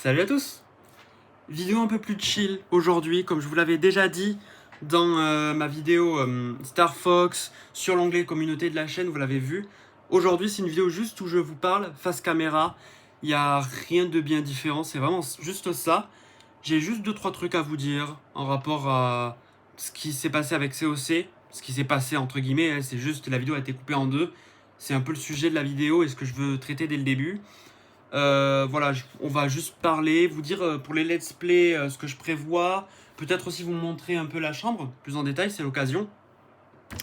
Salut à tous. Vidéo un peu plus chill aujourd'hui, comme je vous l'avais déjà dit dans ma vidéo Star Fox sur l'onglet communauté de la chaîne, vous l'avez vu. Aujourd'hui c'est une vidéo juste où je vous parle face caméra, il n'y a rien de bien différent, c'est vraiment juste ça. J'ai juste 2-3 trucs à vous dire en rapport à ce qui s'est passé avec COC, ce qui s'est passé entre guillemets, hein, c'est juste la vidéo a été coupée en deux. C'est un peu le sujet de la vidéo et ce que je veux traiter dès le début. Voilà, on va juste parler, vous dire pour les let's play ce que je prévois, peut-être aussi vous montrer un peu la chambre, plus en détail, c'est l'occasion.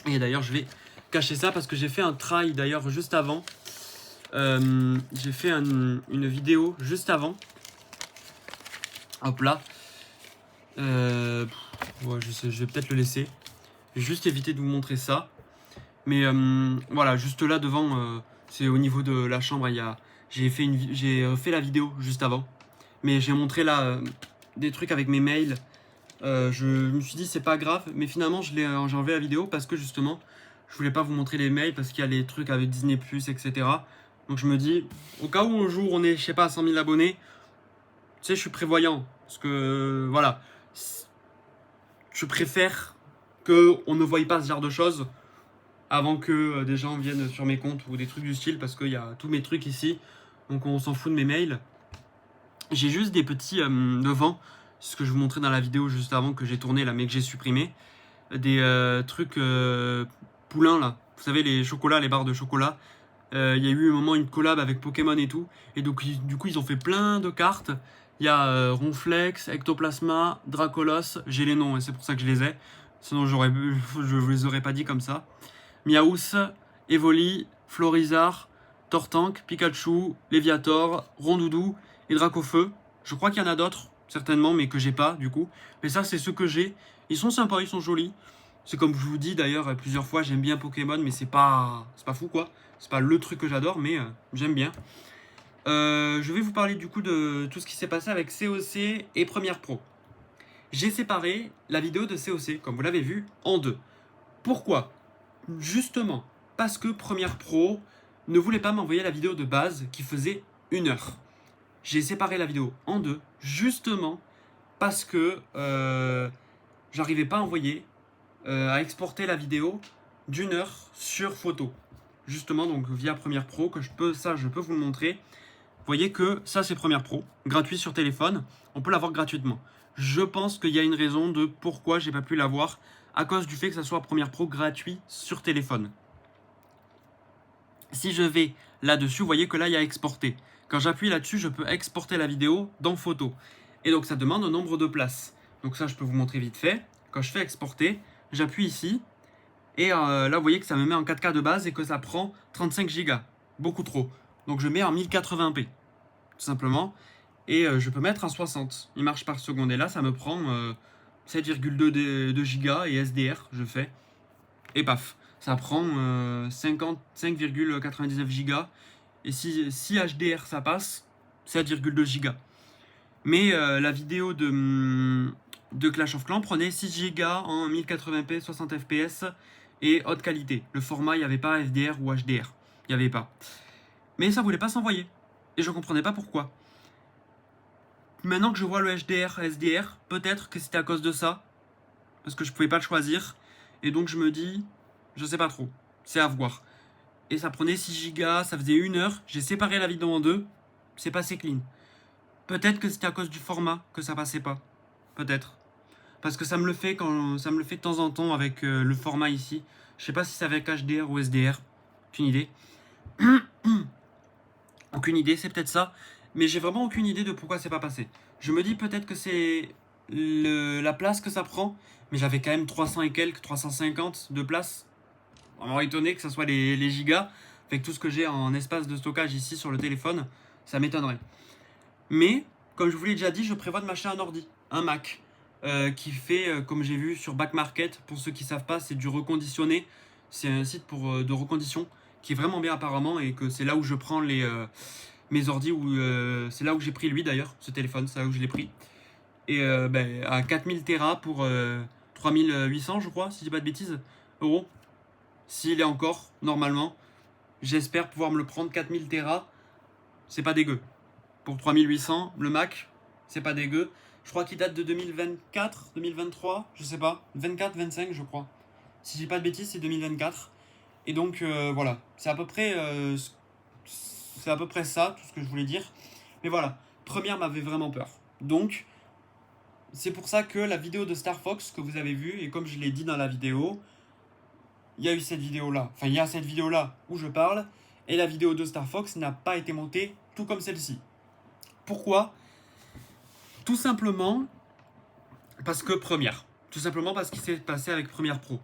Et d'ailleurs, je vais cacher ça parce que j'ai fait un try d'ailleurs juste avant. J'ai fait une vidéo juste avant. Hop là. Ouais, je vais peut-être le laisser. Je vais juste éviter de vous montrer ça. Mais voilà, juste là devant, c'est au niveau de la chambre, j'ai fait la vidéo juste avant. Mais j'ai montré là des trucs avec mes mails. Je me suis dit c'est pas grave, mais finalement j'ai enlevé la vidéo parce que justement je voulais pas vous montrer les mails parce qu'il y a les trucs avec Disney+, etc. Donc je me dis, au cas où un jour on est, je sais pas, à 100 000 abonnés, tu sais, je suis prévoyant. Parce que voilà, je préfère qu'on ne voie pas ce genre de choses avant que des gens viennent sur mes comptes ou des trucs du style, parce qu'il y a tous mes trucs ici, donc on s'en fout de mes mails. J'ai juste des petits devant, ce que je vous montrais dans la vidéo juste avant que j'ai tourné là, mais que j'ai supprimé, des trucs poulains là, vous savez les chocolats, les barres de chocolat. Il y a eu un moment une collab avec Pokémon et tout, et donc du coup ils ont fait plein de cartes. Il y a Ronflex, Ectoplasma, Dracolos, j'ai les noms et c'est pour ça que je les ai, sinon je vous les aurais pas dit comme ça. Miaous, Evoli, Florizard, Tortank, Pikachu, Léviator, Rondoudou et Dracofeu. Je crois qu'il y en a d'autres, certainement, mais que j'ai pas du coup. Mais ça, c'est ceux que j'ai. Ils sont sympas, ils sont jolis. C'est comme je vous dis d'ailleurs plusieurs fois, j'aime bien Pokémon, mais c'est pas fou quoi. C'est pas le truc que j'adore, mais j'aime bien. Je vais vous parler du coup de tout ce qui s'est passé avec COC et Premiere Pro. J'ai séparé la vidéo de COC, comme vous l'avez vu, en deux. Pourquoi ? Justement, parce que Premiere Pro ne voulait pas m'envoyer la vidéo de base qui faisait 1 heure. J'ai séparé la vidéo en deux, justement parce que j'arrivais pas à envoyer, à exporter la vidéo d'1 heure sur photo. Justement, donc via Premiere Pro, que je peux vous le montrer. Vous voyez que ça c'est Premiere Pro, gratuit sur téléphone, on peut l'avoir gratuitement. Je pense qu'il y a une raison de pourquoi j'ai pas pu l'avoir, à cause du fait que ça soit Premiere Pro gratuit sur téléphone. Si je vais là-dessus, vous voyez que là il y a exporter. Quand j'appuie là-dessus, je peux exporter la vidéo dans photo. Et donc ça demande un nombre de places. Donc ça je peux vous montrer vite fait. Quand je fais exporter, j'appuie ici. Et là vous voyez que ça me met en 4K de base et que ça prend 35 Go. Beaucoup trop. Donc je mets en 1080p. Tout simplement. Et je peux mettre en 60 images par seconde. Et là, ça me prend 7,2 Go et SDR, je fais. Et paf, ça prend 5,99 Go. Et si HDR ça passe, 7,2 Go. Mais la vidéo de Clash of Clans prenait 6 Go en 1080p, 60 fps et haute qualité. Le format, il n'y avait pas SDR ou HDR. Il n'y avait pas. Mais ça voulait pas s'envoyer. Et je comprenais pas pourquoi. Maintenant que je vois le HDR, SDR, peut-être que c'était à cause de ça. Parce que je pouvais pas le choisir. Et donc je me dis, je sais pas trop. C'est à voir. Et ça prenait 6 Go, ça faisait 1 heure. J'ai séparé la vidéo en deux. C'est passé clean. Peut-être que c'était à cause du format que ça passait pas. Peut-être. Parce que ça me le fait de temps en temps avec le format ici. Je sais pas si c'est avec HDR ou SDR. Aucune idée. Aucune idée, c'est peut-être ça. Mais j'ai vraiment aucune idée de pourquoi c'est pas passé. Je me dis peut-être que c'est la place que ça prend. Mais j'avais quand même 300 et quelques, 350 de place. Vraiment étonné que ça soit les gigas. Avec tout ce que j'ai en espace de stockage ici sur le téléphone, ça m'étonnerait. Mais, comme je vous l'ai déjà dit, je prévois de m'acheter un ordi, un Mac. Qui fait, comme j'ai vu sur Back Market, pour ceux qui ne savent pas, c'est du reconditionné. C'est un site de recondition qui est vraiment bien apparemment et que c'est là où je prends mes ordis, c'est là où j'ai pris lui d'ailleurs, ce téléphone, c'est là où je l'ai pris. Et à 4000 Tera pour 3800 je crois, si je dis pas de bêtises, euros. S'il est encore, normalement, j'espère pouvoir me le prendre 4000 Tera, c'est pas dégueu. Pour 3800, le Mac, c'est pas dégueu. Je crois qu'il date de 2024, 2023, je sais pas, 24, 25 je crois. Si j'ai pas de bêtises, c'est 2024. Et donc voilà, c'est à peu près ça, tout ce que je voulais dire. Mais voilà, première m'avait vraiment peur. Donc c'est pour ça que la vidéo de Star Fox que vous avez vue, et comme je l'ai dit dans la vidéo, il y a eu cette vidéo là, enfin il y a cette vidéo là où je parle, et la vidéo de Star Fox n'a pas été montée tout comme celle-ci. Pourquoi? Tout simplement parce que Première. Tout simplement parce qu'il s'est passé avec Premiere Pro.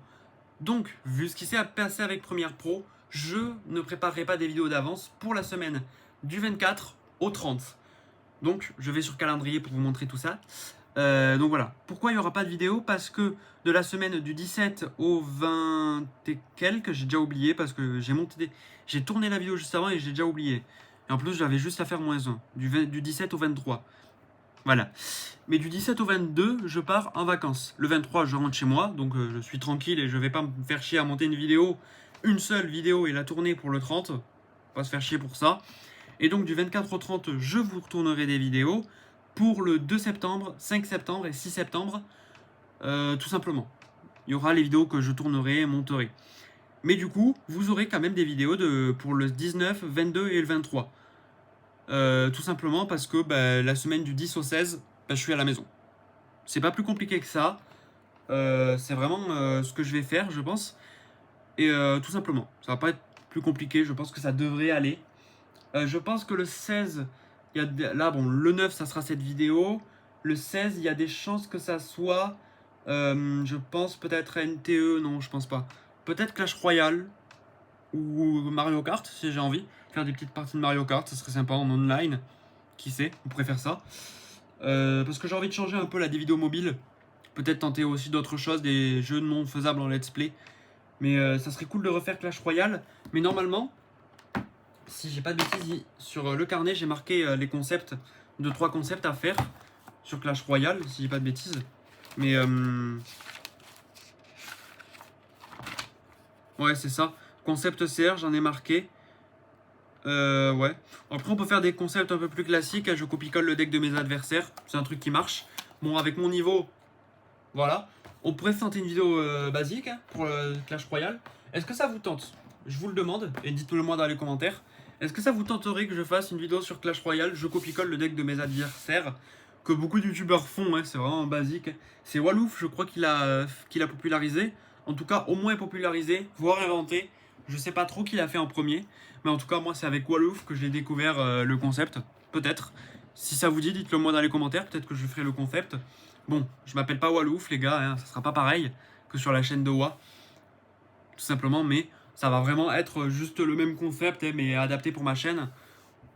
Donc, vu ce qui s'est passé avec Premiere Pro, je ne préparerai pas des vidéos d'avance pour la semaine du 24 au 30. Donc, je vais sur calendrier pour vous montrer tout ça. Donc voilà. Pourquoi il n'y aura pas de vidéo? Parce que de la semaine du 17 au 20 et quelques, j'ai déjà oublié parce que j'ai tourné la vidéo juste avant et j'ai déjà oublié. Et en plus, j'avais juste à faire -1. Du 17 au 23. Voilà. Mais du 17 au 22, je pars en vacances. Le 23, je rentre chez moi, donc je suis tranquille et je vais pas me faire chier à monter une seule vidéo et la tourner pour le 30. Pas se faire chier pour ça. Et donc du 24 au 30, je vous retournerai des vidéos pour le 2 septembre, 5 septembre et 6 septembre, tout simplement. Il y aura les vidéos que je tournerai et monterai. Mais du coup, vous aurez quand même des vidéos pour le 19, 22 et le 23. Tout simplement parce que la semaine du 10 au 16, je suis à la maison. C'est pas plus compliqué que ça. C'est vraiment ce que je vais faire, je pense. Et tout simplement, ça va pas être plus compliqué. Je pense que ça devrait aller. Je pense que le 16, là, bon, le 9, ça sera cette vidéo. Le 16, il y a des chances que ça soit, je pense peut-être NTE, non, je pense pas. Peut-être Clash Royale ou Mario Kart, si j'ai envie. Faire des petites parties de Mario Kart, ça serait sympa en online. Qui sait, on pourrait faire ça. Parce que j'ai envie de changer un peu des vidéos mobiles. Peut-être tenter aussi d'autres choses, des jeux non faisables en let's play. Mais ça serait cool de refaire Clash Royale. Mais normalement, si j'ai pas de bêtises, sur le carnet, j'ai marqué les concepts, 2-3 concepts à faire sur Clash Royale, si j'ai pas de bêtises. Mais ouais, c'est ça. Concept CR, j'en ai marqué. Ouais. Après, on peut faire des concepts un peu plus classiques. Je copie-colle le deck de mes adversaires. C'est un truc qui marche. Bon, avec mon niveau, voilà. On pourrait se tenter une vidéo basique pour Clash Royale. Est-ce que ça vous tente? Je vous le demande et dites-le moi dans les commentaires. Est-ce que ça vous tenterait que je fasse une vidéo sur Clash Royale? Je copie-colle le deck de mes adversaires. Que beaucoup de youtubeurs font, hein, c'est vraiment basique. C'est Wallouf, je crois qu'il a popularisé. En tout cas, au moins popularisé, voire inventé. Je sais pas trop qui l'a fait en premier. Mais en tout cas, moi, c'est avec Wallouf que j'ai découvert le concept. Peut-être. Si ça vous dit, dites-le moi dans les commentaires. Peut-être que je ferai le concept. Bon, je m'appelle pas Wallouf, les gars. Hein, ça sera pas pareil que sur la chaîne de Wa. Tout simplement. Mais ça va vraiment être juste le même concept, hein, mais adapté pour ma chaîne.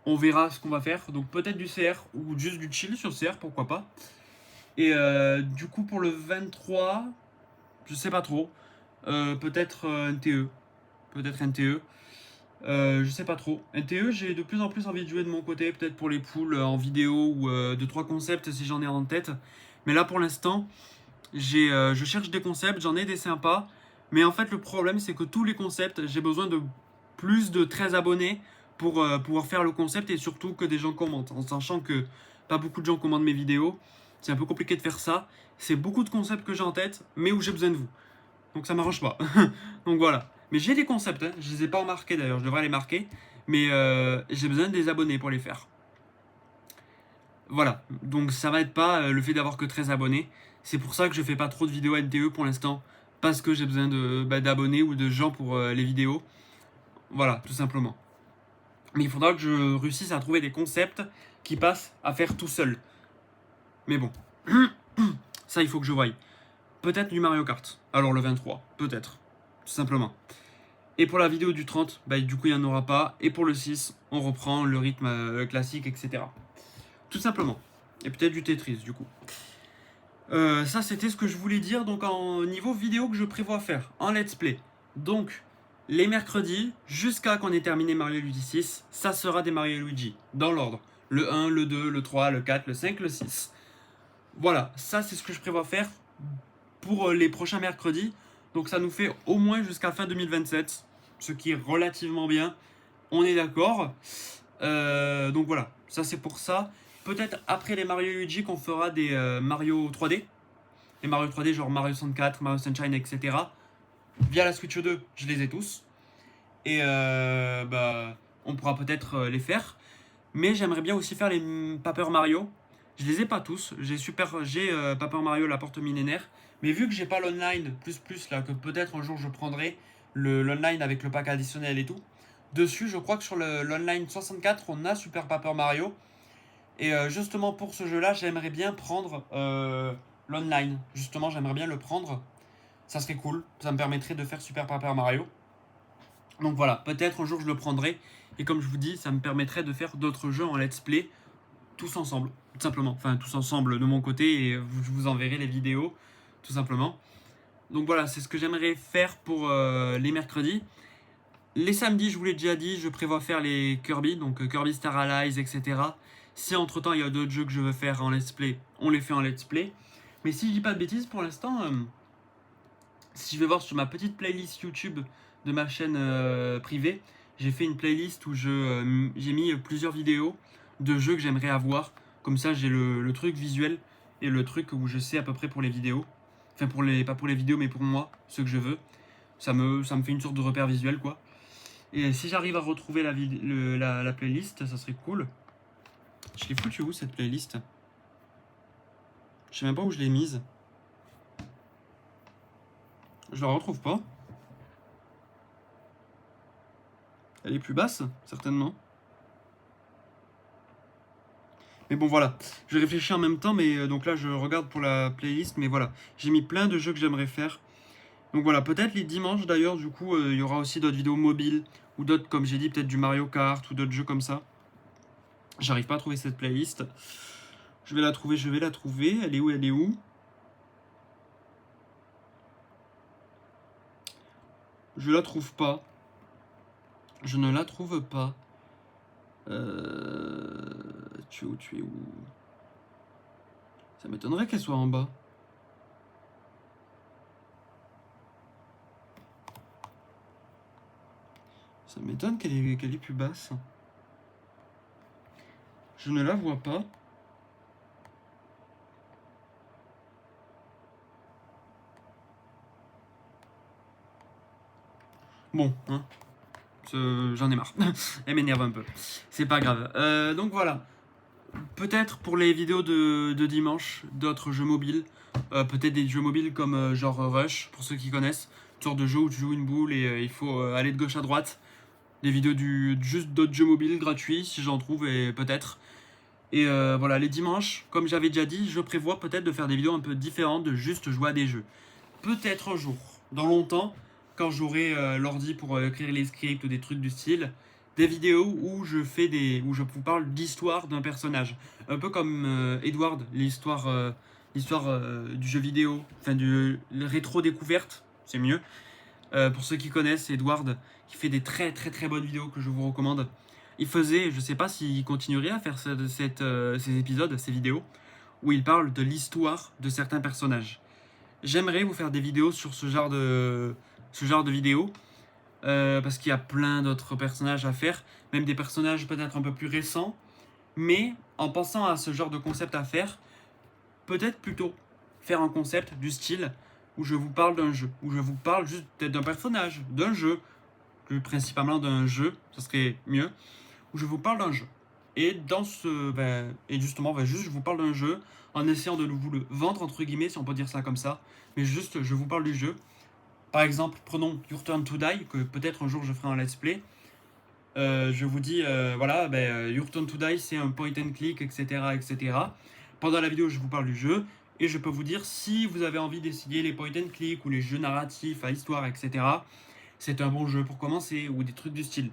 On verra ce qu'on va faire. Donc peut-être du CR ou juste du chill sur CR, pourquoi pas. Et du coup, pour le 23, je sais pas trop. Peut-être NTE. Peut-être NTE. Je sais pas trop. NTE, j'ai de plus en plus envie de jouer de mon côté, peut-être pour les poules en vidéo ou 2-3 concepts si j'en ai en tête. Mais là pour l'instant, je cherche des concepts, j'en ai des sympas. Mais en fait, le problème, c'est que tous les concepts, j'ai besoin de plus de 13 abonnés pour pouvoir faire le concept et surtout que des gens commentent. En sachant que pas beaucoup de gens commandent mes vidéos, c'est un peu compliqué de faire ça. C'est beaucoup de concepts que j'ai en tête, mais où j'ai besoin de vous. Donc ça m'arrange pas. Donc voilà. Mais j'ai des concepts, hein. Je les ai pas marqués d'ailleurs, je devrais les marquer. Mais j'ai besoin des abonnés pour les faire. Voilà. Donc ça va être pas le fait d'avoir que 13 abonnés. C'est pour ça que je fais pas trop de vidéos NTE pour l'instant. Parce que j'ai besoin d'abonnés ou de gens pour les vidéos. Voilà, tout simplement. Mais il faudra que je réussisse à trouver des concepts qui passent à faire tout seul. Mais bon. Ça, il faut que je voie. Peut-être du Mario Kart. Alors le 23, peut-être. Tout simplement. Et pour la vidéo du 30, du coup il n'y en aura pas. Et pour le 6, on reprend le rythme classique, etc. Tout simplement. Et peut-être du Tetris du coup. Ça c'était ce que je voulais dire donc en niveau vidéo que je prévois faire en let's play. Donc les mercredis, jusqu'à qu'on ait terminé Mario Luigi 6, ça sera des Mario Luigi, dans l'ordre. Le 1, le 2, le 3, le 4, le 5, le 6. Voilà, ça c'est ce que je prévois faire pour les prochains mercredis. Donc ça nous fait au moins jusqu'à fin 2027, ce qui est relativement bien. On est d'accord. Donc voilà, ça c'est pour ça. peut-être après les Mario Luigi qu'on fera des Mario 3D. Les Mario 3D genre Mario 64, Mario Sunshine, etc. Via la Switch 2, je les ai tous. Et bah, on pourra peut-être les faire. Mais j'aimerais bien aussi faire les Paper Mario. Je les ai pas tous. J'ai Paper Mario la porte millénaire. Mais vu que j'ai pas l'online plus là, que peut-être un jour je prendrai l'online avec le pack additionnel et tout. Dessus, je crois que sur l'online 64, on a Super Paper Mario. Et justement pour ce jeu-là, j'aimerais bien prendre l'online. Justement, j'aimerais bien le prendre. Ça serait cool. Ça me permettrait de faire Super Paper Mario. Donc voilà, peut-être un jour je le prendrai. Et comme je vous dis, ça me permettrait de faire d'autres jeux en let's play tous ensemble, tout simplement. Enfin, tous ensemble de mon côté et je vous enverrai les vidéos, tout simplement. Donc voilà, c'est ce que j'aimerais faire pour les mercredis. Les samedis, je vous l'ai déjà dit, je prévois faire les Kirby, donc Kirby Star Allies, etc. Si entre temps il y a d'autres jeux que je veux faire en let's play, on les fait en let's play. Mais si je dis pas de bêtises, pour l'instant, si je vais voir sur ma petite playlist YouTube de ma chaîne privée, j'ai fait une playlist où j'ai mis plusieurs vidéos de jeux que j'aimerais avoir. Comme ça, j'ai le truc visuel et le truc où je sais à peu près pour les vidéos. Enfin, pas pour les vidéos, mais pour moi, ce que je veux. Ça me fait une sorte de repère visuel, quoi. Et si j'arrive à retrouver la playlist, ça serait cool. Je l'ai foutue où, cette playlist? Je sais même pas où je l'ai mise. Je la retrouve pas. Elle est plus basse, certainement. Mais bon, voilà. Je réfléchis en même temps, mais donc là, je regarde pour la playlist. Mais voilà, j'ai mis plein de jeux que j'aimerais faire. Donc voilà, peut-être les dimanches d'ailleurs, du coup, il y aura aussi d'autres vidéos mobiles. Ou d'autres, comme j'ai dit, peut-être du Mario Kart ou d'autres jeux comme ça. J'arrive pas à trouver cette playlist. Je vais la trouver. Elle est où? Elle est où? Je la trouve pas. Je ne la trouve pas. Tu es où? Ça m'étonnerait qu'elle soit en bas. Ça m'étonne qu'elle est plus basse. Je ne la vois pas. Bon, hein. J'en ai marre. Elle m'énerve un peu. C'est pas grave. Donc voilà. Peut-être pour les vidéos de dimanche, d'autres jeux mobiles. Peut-être des jeux mobiles comme genre Rush, pour ceux qui connaissent. Une sorte de jeu où tu joues une boule et il faut aller de gauche à droite. Des vidéos juste d'autres jeux mobiles gratuits, si j'en trouve, et peut-être. Et voilà, les dimanches, comme j'avais déjà dit, je prévois peut-être de faire des vidéos un peu différentes, de juste jouer à des jeux. Peut-être un jour, dans longtemps, quand j'aurai l'ordi pour écrire les scripts ou des trucs du style, des vidéos où où je vous parle d'histoire d'un personnage. Un peu comme Edward, l'histoire du jeu vidéo, enfin du rétro-découverte, c'est mieux. Pour ceux qui connaissent, Edward, qui fait des très très très bonnes vidéos que je vous recommande. Il faisait, je sais pas s'il continuerait à faire ces épisodes, ces vidéos, où il parle de l'histoire de certains personnages. J'aimerais vous faire des vidéos sur ce genre de vidéos, parce qu'il y a plein d'autres personnages à faire, même des personnages peut-être un peu plus récents, mais en pensant à ce genre de concept à faire, peut-être plutôt faire un concept du style où je vous parle d'un jeu, où je vous parle juste peut-être d'un personnage, d'un jeu, plus principalement d'un jeu, ça serait mieux, où je vous parle d'un jeu. Et justement, juste je vous parle d'un jeu en essayant de vous le vendre entre guillemets, si on peut dire ça comme ça, mais juste je vous parle du jeu. Par exemple, prenons Your Turn to Die, que peut-être un jour je ferai un let's play. Je vous dis, Your Turn to Die, c'est un point and click, etc., etc. Pendant la vidéo, je vous parle du jeu, et je peux vous dire si vous avez envie d'essayer les point and click ou les jeux narratifs à histoire, etc. C'est un bon jeu pour commencer, ou des trucs du style.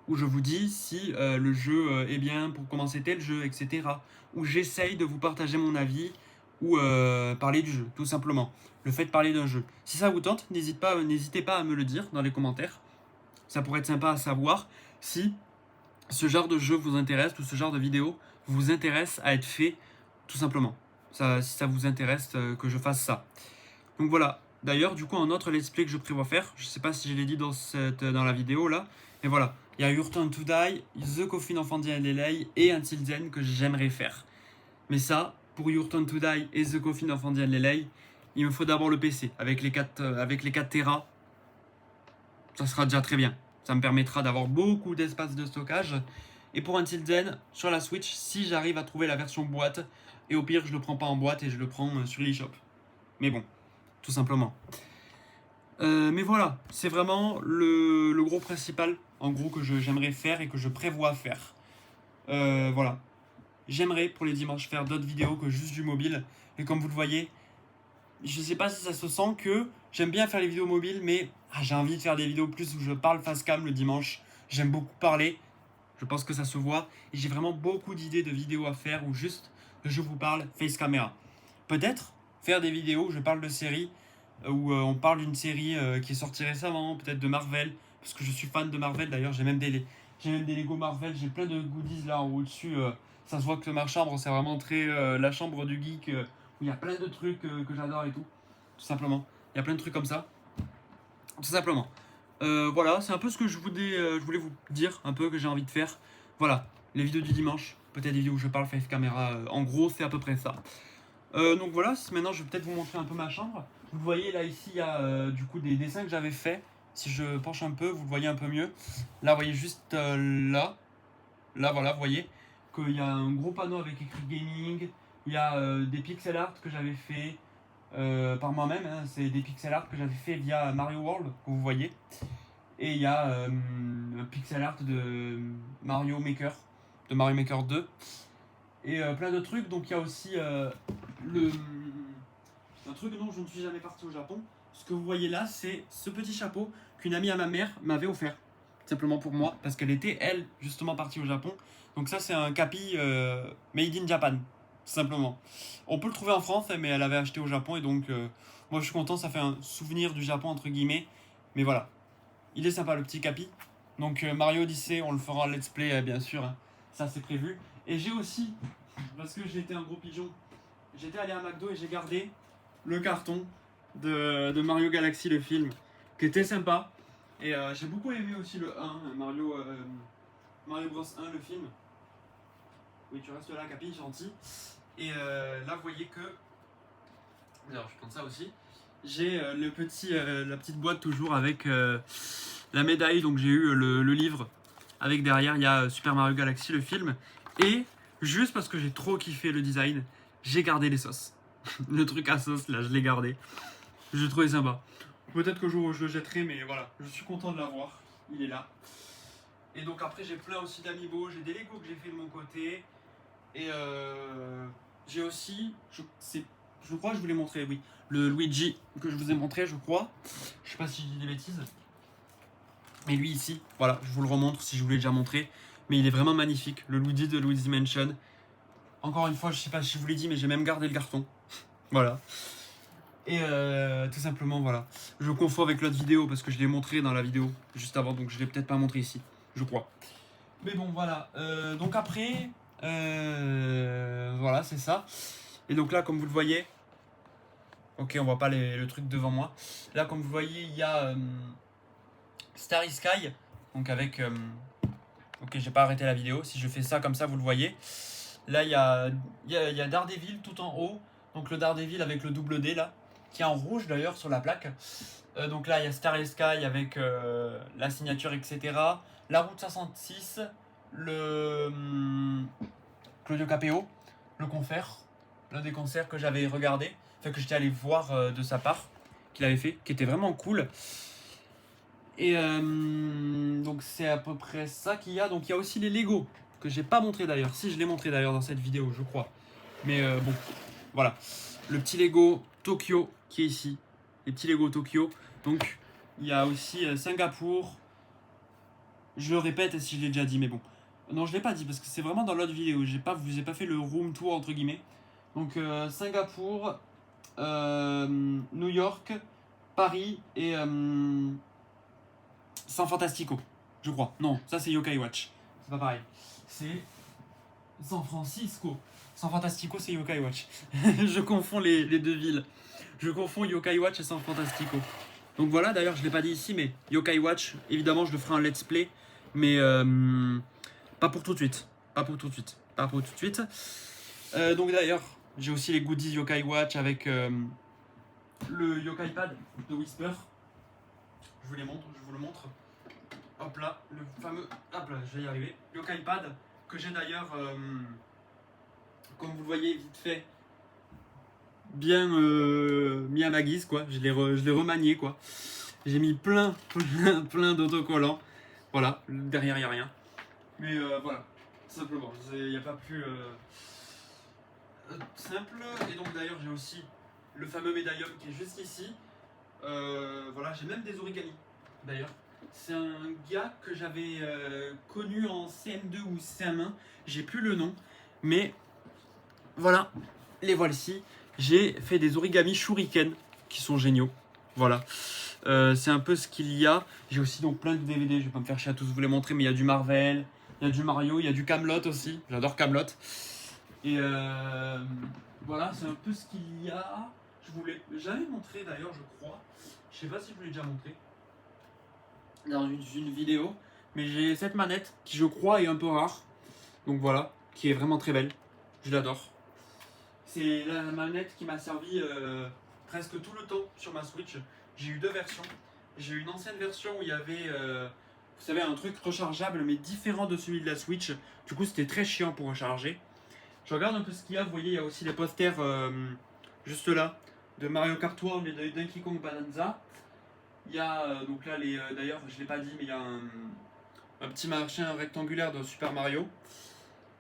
Où je vous dis si le jeu est bien pour commencer tel jeu, etc. Où j'essaye de vous partager mon avis, ou parler du jeu, tout simplement. Le fait de parler d'un jeu. Si ça vous tente, n'hésitez pas à me le dire dans les commentaires. Ça pourrait être sympa à savoir si ce genre de jeu vous intéresse ou ce genre de vidéo vous intéresse à être fait, tout simplement. Si ça vous intéresse que je fasse ça. Donc voilà. D'ailleurs, du coup, un autre let's play que je prévois faire, je sais pas si je l'ai dit dans la vidéo là, mais voilà. Il y a Your Turn to Die, The Coffin of Andy and Lelay et Until Then que j'aimerais faire. Mais ça, pour Your Turn to Die et The Coffin of Andy and Lelay, il me faut d'abord le PC avec les 4 Tera. Ça sera déjà très bien. Ça me permettra d'avoir beaucoup d'espace de stockage. Et pour Until Then, sur la Switch, si j'arrive à trouver la version boîte, et au pire, je le prends pas en boîte et je le prends sur l'eShop. Mais bon, tout simplement. Mais voilà, c'est vraiment le gros principal, en gros, que j'aimerais faire et que je prévois faire. Voilà. J'aimerais pour les dimanches faire d'autres vidéos que juste du mobile. Et comme vous le voyez, je sais pas si ça se sent que j'aime bien faire les vidéos mobiles, mais j'ai envie de faire des vidéos plus où je parle face cam le dimanche. J'aime beaucoup parler. Je pense que ça se voit. Et j'ai vraiment beaucoup d'idées de vidéos à faire où juste je vous parle face caméra. Peut-être faire des vidéos où je parle de séries, où on parle d'une série qui est sortie récemment, peut-être de Marvel, parce que je suis fan de Marvel. D'ailleurs, j'ai même des Lego Marvel, j'ai plein de goodies là en haut dessus. Ça se voit que ma chambre, c'est vraiment très la chambre du geek, où il y a plein de trucs que j'adore et tout simplement. Il y a plein de trucs comme ça, tout simplement. Voilà, c'est un peu ce que je voulais vous dire, un peu que j'ai envie de faire. Voilà, les vidéos du dimanche, peut-être des vidéos où je parle face caméra, en gros, c'est à peu près ça. Donc voilà, maintenant je vais peut-être vous montrer un peu ma chambre. Vous voyez là ici, il y a du coup des dessins que j'avais fait. Si je penche un peu, vous le voyez un peu mieux. Là, vous voyez juste là. Là, voilà, vous voyez qu'il y a un gros panneau avec écrit gaming. Il y a des pixel art que j'avais fait par moi-même. Hein. C'est des pixel art que j'avais fait via Mario World, que vous voyez. Et il y a un pixel art de Mario Maker 2. Et plein de trucs. Donc il y a aussi un truc dont je ne suis jamais parti au Japon. Ce que vous voyez là, c'est ce petit chapeau qu'une amie à ma mère m'avait offert. Simplement pour moi, parce qu'elle était, elle, justement partie au Japon. Donc ça, c'est un capi made in Japan, simplement. On peut le trouver en France, mais elle avait acheté au Japon. Et donc, moi, je suis content, ça fait un souvenir du Japon, entre guillemets. Mais voilà, il est sympa, le petit capi. Donc Mario Odyssey, on le fera en let's play, bien sûr. Hein. Ça, c'est prévu. Et j'ai aussi, parce que j'ai été un gros pigeon, j'étais allé à McDo et j'ai gardé le carton de Mario Galaxy, le film, qui était sympa. Et j'ai beaucoup aimé aussi le 1, Mario Bros 1, le film. Oui, tu restes là, Capi, gentil. Et là, vous voyez que... Alors, je prends ça aussi. J'ai la petite boîte toujours avec la médaille. Donc, j'ai eu le livre. Avec derrière, il y a Super Mario Galaxy, le film. Et juste parce que j'ai trop kiffé le design, j'ai gardé les sauces. Le truc à sauce, là, je l'ai gardé. Je trouvais sympa. Peut-être que je le jetterai, mais voilà. Je suis content de l'avoir. Il est là. Et donc après, j'ai plein aussi d'amiibo. J'ai des Lego que j'ai fait de mon côté. Et j'ai aussi... Je crois que je vous l'ai montré, oui. Le Luigi que je vous ai montré, je crois. Je sais pas si je dis des bêtises. Et lui ici, voilà, je vous le remontre si je vous l'ai déjà montré. Mais il est vraiment magnifique. Le Luigi de Luigi Mansion. Encore une fois, je sais pas si je vous l'ai dit, mais j'ai même gardé le carton. Voilà. Et tout simplement, voilà. Je confonds avec l'autre vidéo parce que je l'ai montré dans la vidéo juste avant, donc je l'ai peut-être pas montré ici, je crois. Mais bon, voilà. Donc après, voilà, c'est ça. Et donc là, comme vous le voyez, ok, on voit pas le truc devant moi. Là, comme vous voyez, il y a Starry Sky, donc avec... ok, j'ai pas arrêté la vidéo. Si je fais ça comme ça, vous le voyez. Là, il y a Daredevil tout en haut. Donc le Daredevil avec le double D là, qui est en rouge d'ailleurs sur la plaque. Donc là, il y a Starry Sky avec la signature, etc. La route 66, le Claudio Capéo, le concert, l'un des concerts que j'avais regardé, enfin que j'étais allé voir de sa part, qu'il avait fait, qui était vraiment cool. Et donc c'est à peu près ça qu'il y a. Donc il y a aussi les Lego, que j'ai pas montré d'ailleurs. Si, je l'ai montré d'ailleurs dans cette vidéo, je crois. Mais bon, voilà. Le petit Lego Tokyo qui est ici. Les petits Lego Tokyo. Donc il y a aussi Singapour. Je le répète si je l'ai déjà dit, mais bon. Non, je l'ai pas dit parce que c'est vraiment dans l'autre vidéo. Je vous ai pas fait le room tour entre guillemets. Donc Singapour, New York, Paris et San Fantastico, je crois. Non, ça c'est Yokai Watch. C'est pas pareil. C'est San Francisco. San Fantastico, c'est Yokai Watch. Je confonds les deux villes. Je confonds Yokai Watch et San Fantastico. Donc voilà, d'ailleurs, je l'ai pas dit ici, mais Yokai Watch, évidemment, je le ferai un let's play. Mais pas pour tout de suite. Pas pour tout de suite. Pas pour tout de suite. Donc d'ailleurs, j'ai aussi les goodies Yokai Watch avec le Yokai Pad de Whisper. Je vous les montre, je vous le montre. Hop là, le fameux. Hop là, je vais y arriver. Yokai Pad que j'ai d'ailleurs, comme vous le voyez vite fait, bien mis à ma guise quoi. Je l'ai remanié quoi. J'ai mis plein d'autocollants. Voilà, derrière il n'y a rien. Mais voilà, simplement, il n'y a pas plus simple. Et donc d'ailleurs j'ai aussi le fameux médaillon qui est juste ici. Voilà, j'ai même des origamis d'ailleurs. C'est un gars que j'avais connu en CM2 ou CM1, j'ai plus le nom. Mais voilà, les voici. J'ai fait des origamis shuriken qui sont géniaux. Voilà. C'est un peu ce qu'il y a. J'ai aussi donc plein de DVD, je vais pas me faire chier à tous vous les montrer, mais il y a du Marvel, il y a du Mario, il y a du Camelot aussi. J'adore Camelot. Et voilà, c'est un peu ce qu'il y a. Je vous l'ai jamais montré d'ailleurs, je crois. Je sais pas si je vous l'ai déjà montré dans une vidéo, mais j'ai cette manette qui je crois est un peu rare. Donc voilà, qui est vraiment très belle. Je l'adore. C'est la manette qui m'a servi presque tout le temps sur ma Switch. J'ai eu deux versions. J'ai eu une ancienne version où il y avait, vous savez, un truc rechargeable mais différent de celui de la Switch. Du coup, c'était très chiant pour recharger. Je regarde un peu ce qu'il y a. Vous voyez, il y a aussi les posters juste là de Mario Kart World et de Donkey Kong Bonanza. Il y a donc là, d'ailleurs, je ne l'ai pas dit, mais il y a un petit machin rectangulaire de Super Mario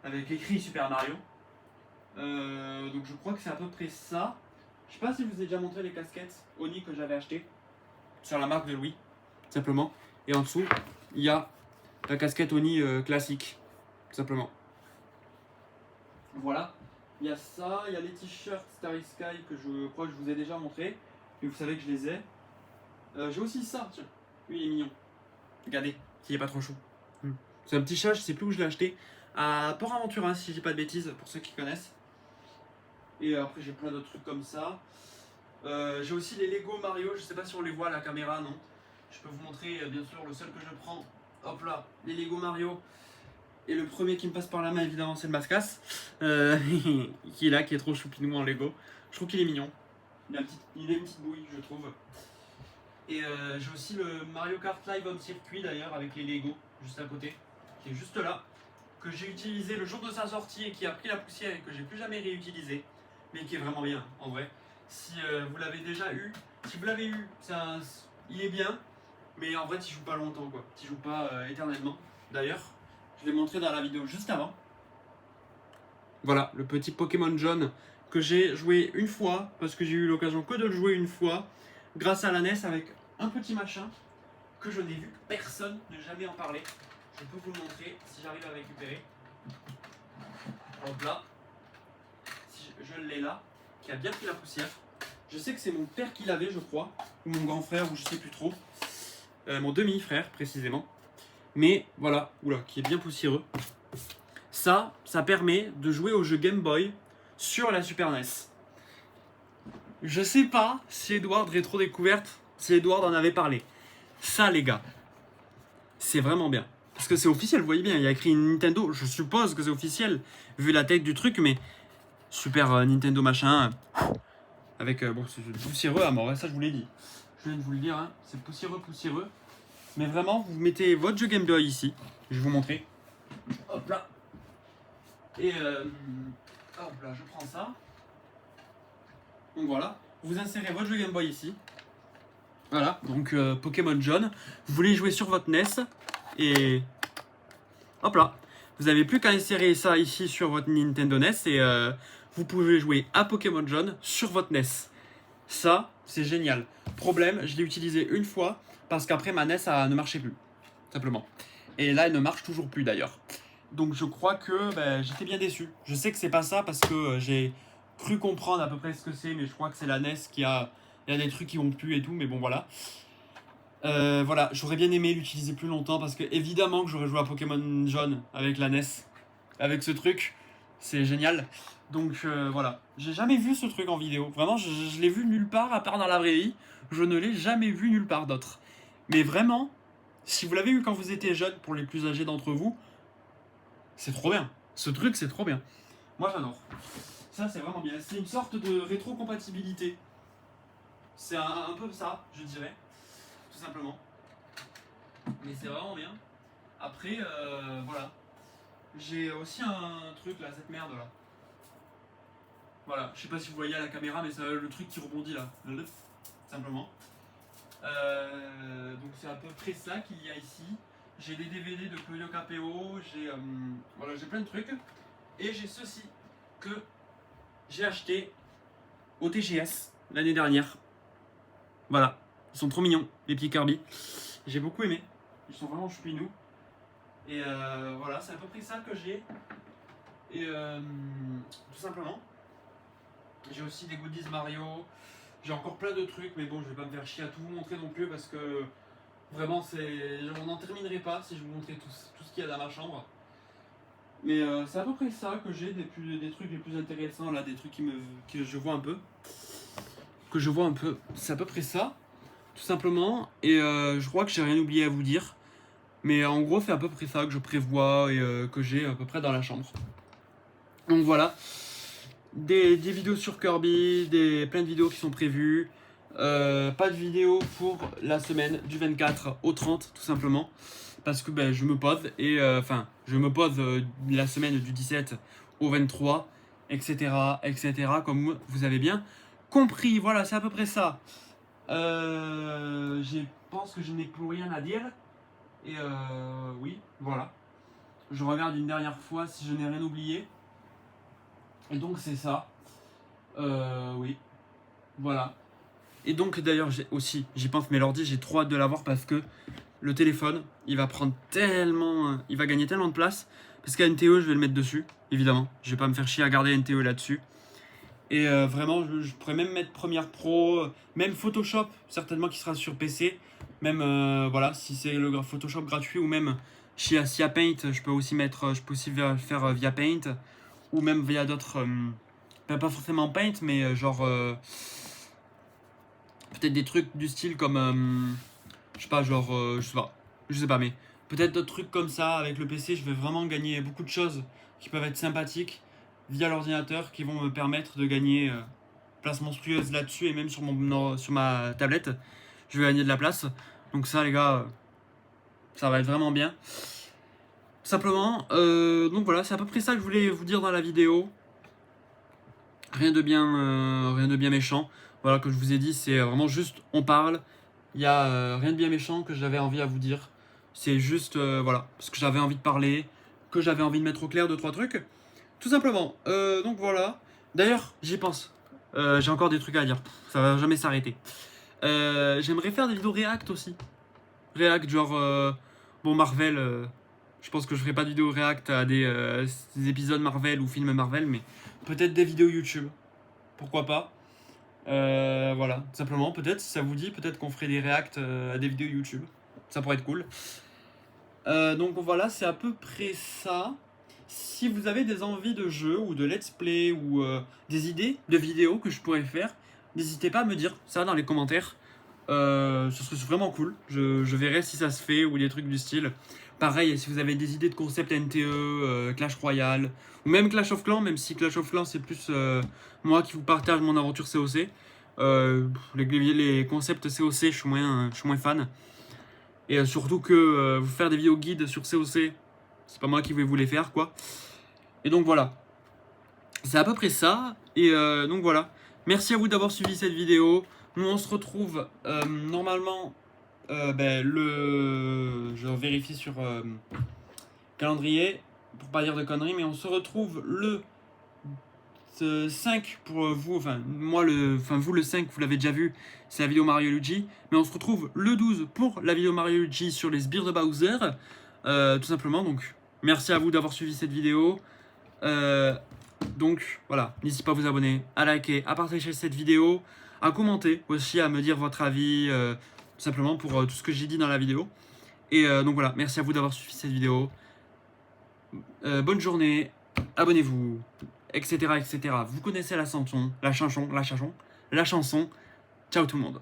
avec écrit Super Mario. Donc je crois que c'est à peu près ça. Je sais pas si je vous ai déjà montré les casquettes Oni que j'avais acheté sur la marque de Louis, simplement. Et en dessous, il y a la casquette Oni classique, tout simplement. Voilà. Il y a ça, il y a les t-shirts Starry Sky que je crois que je vous ai déjà montré. Et vous savez que je les ai. J'ai aussi ça, tiens. Lui il est mignon. Regardez, s'il est pas trop chou. C'est un petit chat, je sais plus où je l'ai acheté. À Port Aventura, si je dis pas de bêtises, pour ceux qui connaissent. Et après j'ai plein d'autres trucs comme ça. J'ai aussi les Lego Mario, je sais pas si on les voit à la caméra, non. Je peux vous montrer bien sûr le seul que je prends. Hop là, les Lego Mario. Et le premier qui me passe par la main évidemment c'est le Mascas. Qui est là, qui est trop choupinou en Lego. Je trouve qu'il est mignon. Il a une petite bouille je trouve. Et j'ai aussi le Mario Kart Live on circuit d'ailleurs avec les Lego juste à côté. Qui est juste là. Que j'ai utilisé le jour de sa sortie et qui a pris la poussière et que j'ai plus jamais réutilisé. Mais qui est vraiment bien en vrai. Si vous l'avez déjà eu, si vous l'avez eu, il est bien, mais en vrai tu joues pas longtemps quoi, tu joues pas éternellement. D'ailleurs, je l'ai montré dans la vidéo juste avant. Voilà, le petit Pokémon jaune que j'ai joué une fois, parce que j'ai eu l'occasion que de le jouer une fois, grâce à la NES avec un petit machin que je n'ai vu personne ne jamais en parler. Je peux vous le montrer si j'arrive à récupérer. Hop là, si je l'ai là, qui a bien pris la poussière. Je sais que c'est mon père qui l'avait, je crois, ou mon grand frère, ou je sais plus trop. Mon demi-frère, précisément. Mais voilà, oula, qui est bien poussiéreux. Ça permet de jouer au jeu Game Boy sur la Super NES. Je sais pas si Edward Rétro Découverte, si Edward en avait parlé. Ça, les gars, c'est vraiment bien. Parce que c'est officiel, vous voyez bien, il y a écrit Nintendo. Je suppose que c'est officiel, vu la tête du truc, mais Super Nintendo machin. Avec, bon, c'est poussiéreux à mort, ça je vous l'ai dit. Je viens de vous le dire, hein, c'est poussiéreux. Mais vraiment, vous mettez votre jeu Game Boy ici. Je vais vous montrer. Hop là. Et hop là, je prends ça. Donc voilà, vous insérez votre jeu Game Boy ici. Voilà, donc Pokémon jaune. Vous voulez jouer sur votre NES. Et hop là. Vous n'avez plus qu'à insérer ça ici sur votre Nintendo NES. Et vous pouvez jouer à Pokémon jaune sur votre NES. Ça, c'est génial. Problème, je l'ai utilisé une fois parce qu'après ma NES ne marchait plus, simplement. Et là, elle ne marche toujours plus d'ailleurs. Donc je crois que j'étais bien déçu. Je sais que c'est pas ça parce que j'ai cru comprendre à peu près ce que c'est, mais je crois que c'est la NES il y a des trucs qui vont plus et tout, mais bon voilà. Voilà, j'aurais bien aimé l'utiliser plus longtemps parce que évidemment que j'aurais joué à Pokémon jaune avec la NES, avec ce truc. C'est génial. Donc voilà, j'ai jamais vu ce truc en vidéo. Vraiment, je l'ai vu nulle part à part dans la vraie vie. Je ne l'ai jamais vu nulle part d'autre. Mais vraiment, Si vous l'avez eu quand vous étiez jeune, pour les plus âgés d'entre vous, c'est trop bien. Ce truc, c'est trop bien. Moi, j'adore. Ça, c'est vraiment bien. C'est une sorte de rétrocompatibilité. C'est un peu ça, je dirais. Tout simplement. Mais c'est vraiment bien. Après, voilà. J'ai aussi un truc là, cette merde là. Voilà, je sais pas si vous voyez à la caméra, mais c'est le truc qui rebondit là. Simplement. Donc c'est à peu près ça qu'il y a ici. J'ai des DVD de Claudio Capéo, voilà, j'ai plein de trucs. Et j'ai ceci que j'ai acheté au TGS l'année dernière. Voilà, ils sont trop mignons, les petits Kirby. J'ai beaucoup aimé, ils sont vraiment choupinous. Et voilà, c'est à peu près ça que j'ai. Et tout simplement. J'ai aussi des goodies Mario. J'ai encore plein de trucs, mais bon, je vais pas me faire chier à tout vous montrer non plus parce que vraiment, on n'en terminerait pas si je vous montrais tout ce qu'il y a dans ma chambre. Mais c'est à peu près ça que j'ai, des trucs les plus intéressants là, des trucs que je vois un peu. C'est à peu près ça, tout simplement. Et je crois que j'ai rien oublié à vous dire. Mais en gros, c'est à peu près ça que je prévois et que j'ai à peu près dans la chambre. Donc voilà. Des vidéos sur Kirby, plein de vidéos qui sont prévues. Pas de vidéo pour la semaine du 24 au 30, tout simplement. Parce que je me pose et je me pose la semaine du 17 au 23, etc. Comme vous avez bien compris. Voilà, c'est à peu près ça. Je pense que je n'ai plus rien à dire. Et oui, voilà. Je regarde une dernière fois si je n'ai rien oublié. Et donc c'est ça. Oui. Voilà. Et donc d'ailleurs j'y pense, mais l'ordi j'ai trop hâte de l'avoir parce que le téléphone il va gagner tellement de place. Parce qu'à NTE je vais le mettre dessus, évidemment. Je vais pas me faire chier à garder NTE là-dessus. Et vraiment je pourrais même mettre Premiere Pro, même Photoshop certainement qui sera sur PC. Même voilà, si c'est le Photoshop gratuit ou même s'il y a Paint, je peux aussi faire via Paint. Ou même via d'autres, pas forcément Paint, mais genre peut-être des trucs du style comme je sais pas, genre je sais pas, mais peut-être d'autres trucs comme ça. Avec le PC je vais vraiment gagner beaucoup de choses qui peuvent être sympathiques via l'ordinateur, qui vont me permettre de gagner place monstrueuse là-dessus. Et même sur ma tablette je vais gagner de la place. Donc ça les gars, ça va être vraiment bien. Simplement, donc voilà, c'est à peu près ça que je voulais vous dire dans la vidéo. Rien de bien méchant. Voilà, comme je vous ai dit, c'est vraiment juste on parle. Il y a rien de bien méchant que j'avais envie à vous dire. C'est juste voilà, parce que j'avais envie de parler, que j'avais envie de mettre au clair 2-3 trucs. Tout simplement. Donc voilà. D'ailleurs, j'y pense. J'ai encore des trucs à dire. Ça va jamais s'arrêter. J'aimerais faire des vidéos React aussi. React genre bon Marvel. Je pense que je ferai pas de vidéo React à des épisodes Marvel ou films Marvel, mais peut-être des vidéos YouTube. Pourquoi pas. Voilà, simplement, peut-être, si ça vous dit, peut-être qu'on ferait des React à des vidéos YouTube. Ça pourrait être cool. Donc voilà, c'est à peu près ça. Si vous avez des envies de jeux ou de let's play ou des idées de vidéos que je pourrais faire, n'hésitez pas à me dire ça dans les commentaires. Ce serait vraiment cool. Je verrai si ça se fait ou des trucs du style. Pareil, si vous avez des idées de concept NTE, Clash Royale, ou même Clash of Clans, même si Clash of Clans c'est plus moi qui vous partage mon aventure COC. Les concepts COC, je suis moins fan. Et surtout que vous faire des vidéos guides sur COC, c'est pas moi qui vais vous les faire, quoi. Et donc voilà. C'est à peu près ça. Et donc voilà. Merci à vous d'avoir suivi cette vidéo. Nous on se retrouve normalement. Je vérifie sur calendrier pour pas dire de conneries, mais on se retrouve le 5 pour vous, vous le 5 vous l'avez déjà vu, c'est la vidéo Mario Luigi, mais on se retrouve le 12 pour la vidéo Mario Luigi sur les sbires de Bowser, tout simplement. Donc merci à vous d'avoir suivi cette vidéo, donc voilà, n'hésitez pas à vous abonner, à liker, à partager cette vidéo, à commenter aussi, à me dire votre avis, tout simplement pour tout ce que j'ai dit dans la vidéo. Et donc voilà, merci à vous d'avoir suivi cette vidéo, bonne journée, abonnez-vous, etc. Vous connaissez la chanson. Ciao tout le monde.